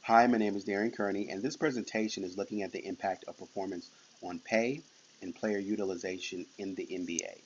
Hi, my name is Darien Kearney, and this presentation is looking at the impact of performance on pay and player utilization in the NBA.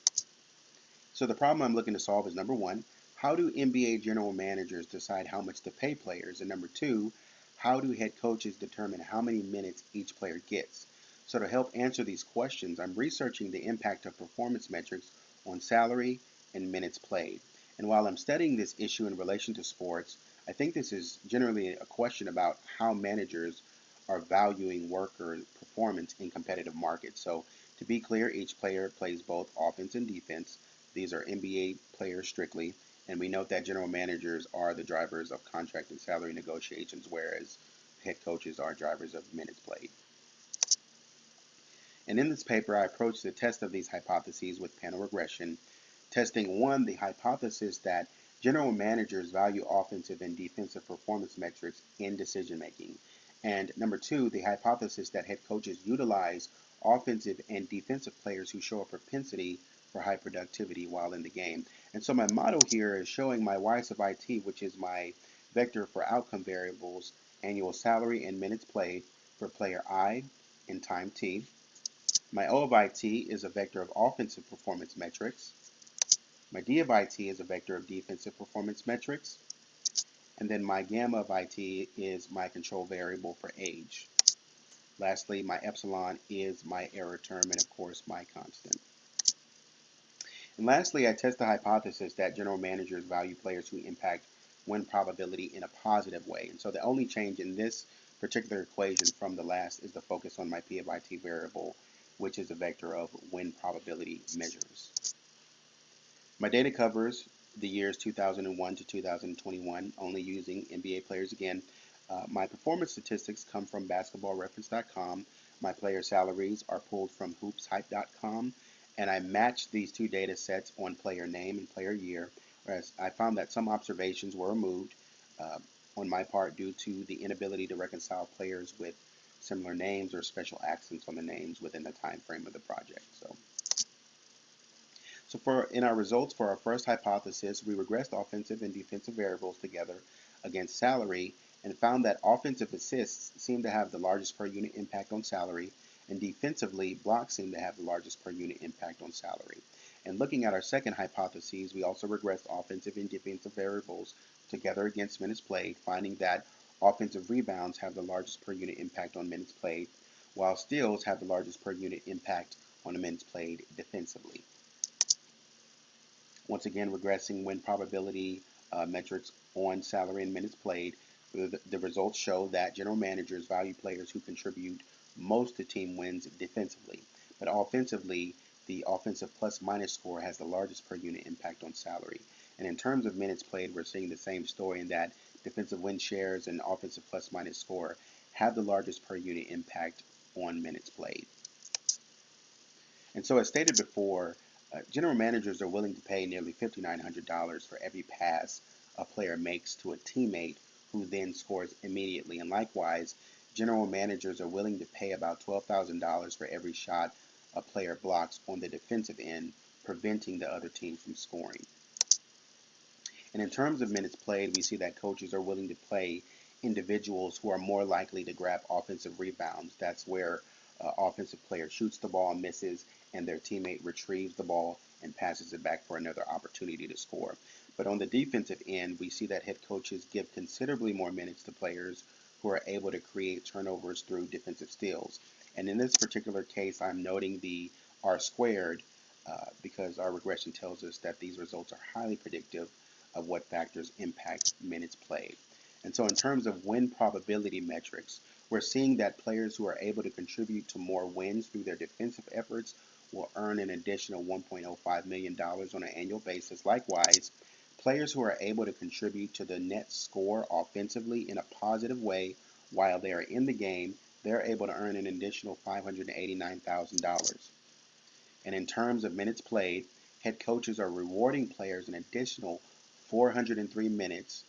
So the problem I'm looking to solve is number one, how do NBA general managers decide how much to pay players? And number two, how do head coaches determine how many minutes each player gets? So to help answer these questions, I'm researching the impact of performance metrics on salary and minutes played. And while I'm studying this issue in relation to sports, I think this is generally a question about how managers are valuing worker performance in competitive markets. So to be clear, each player plays both offense and defense. These are NBA players strictly, and we note that general managers are the drivers of contract and salary negotiations, whereas head coaches are drivers of minutes played. And in this paper, I approached the test of these hypotheses with panel regression, testing one, the hypothesis that general managers value offensive and defensive performance metrics in decision making, and number two, the hypothesis that head coaches utilize offensive and defensive players who show a propensity for high productivity while in the game. And so my model here is showing my Y sub IT, which is my vector for outcome variables, annual salary and minutes played for player I in time T. My O of IT is a vector of offensive performance metrics. My D of IT is a vector of defensive performance metrics. And then my gamma of IT is my control variable for age. Lastly, my epsilon is my error term and of course my constant. And lastly, I test the hypothesis that general managers value players who impact win probability in a positive way. And so the only change in this particular equation from the last is the focus on my P of IT variable, which is a vector of win probability measures. My data covers the years 2001 to 2021, only using NBA players again. My performance statistics come from basketballreference.com. My player salaries are pulled from hoopshype.com, and I matched these two data sets on player name and player year, whereas I found that some observations were removed on my part due to the inability to reconcile players with similar names or special accents on the names within the time frame of the project. So in our results for our first hypothesis, we regressed offensive and defensive variables together against salary and found that offensive assists seem to have the largest per unit impact on salary, and defensively, blocks seem to have the largest per unit impact on salary. And looking at our second hypothesis, we also regressed offensive and defensive variables together against minutes played, finding that offensive rebounds have the largest per unit impact on minutes played, while steals have the largest per unit impact on the minutes played defensively. Once again, regressing win probability metrics on salary and minutes played, the results show that general managers value players who contribute most to team wins defensively. But offensively, the offensive plus minus score has the largest per unit impact on salary. And in terms of minutes played, we're seeing the same story in that defensive win shares and offensive plus minus score have the largest per unit impact on minutes played. And so as stated before, general managers are willing to pay nearly $5,900 for every pass a player makes to a teammate who then scores immediately. And likewise, general managers are willing to pay about $12,000 for every shot a player blocks on the defensive end, preventing the other team from scoring. And in terms of minutes played, we see that coaches are willing to play individuals who are more likely to grab offensive rebounds. That's where offensive player shoots the ball, misses, and their teammate retrieves the ball and passes it back for another opportunity to score. But on the defensive end, we see that head coaches give considerably more minutes to players who are able to create turnovers through defensive steals. And in this particular case, I'm noting the R squared because our regression tells us that these results are highly predictive of what factors impact minutes played. And so in terms of win probability metrics, we're seeing that players who are able to contribute to more wins through their defensive efforts will earn an additional $1.05 million on an annual basis. Likewise, players who are able to contribute to the net score offensively in a positive way while they are in the game, they're able to earn an additional $589,000. And in terms of minutes played, head coaches are rewarding players an additional 403 minutes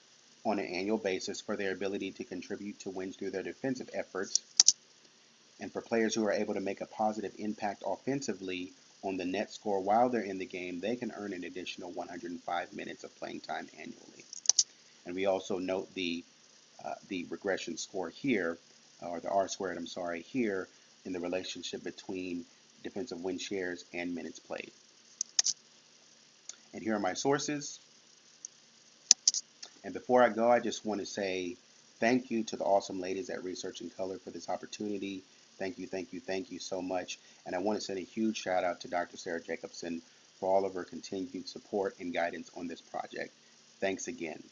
on an annual basis for their ability to contribute to wins through their defensive efforts. And for players who are able to make a positive impact offensively on the net score while they're in the game, they can earn an additional 105 minutes of playing time annually. And we also note the the regression score here, or the R squared, I'm sorry, here in the relationship between defensive win shares and minutes played. And here are my sources. And before I go, I just want to say thank you to the awesome ladies at Research in Color for this opportunity. Thank you, thank you, thank you so much. And I want to send a huge shout out to Dr. Sarah Jacobson for all of her continued support and guidance on this project. Thanks again.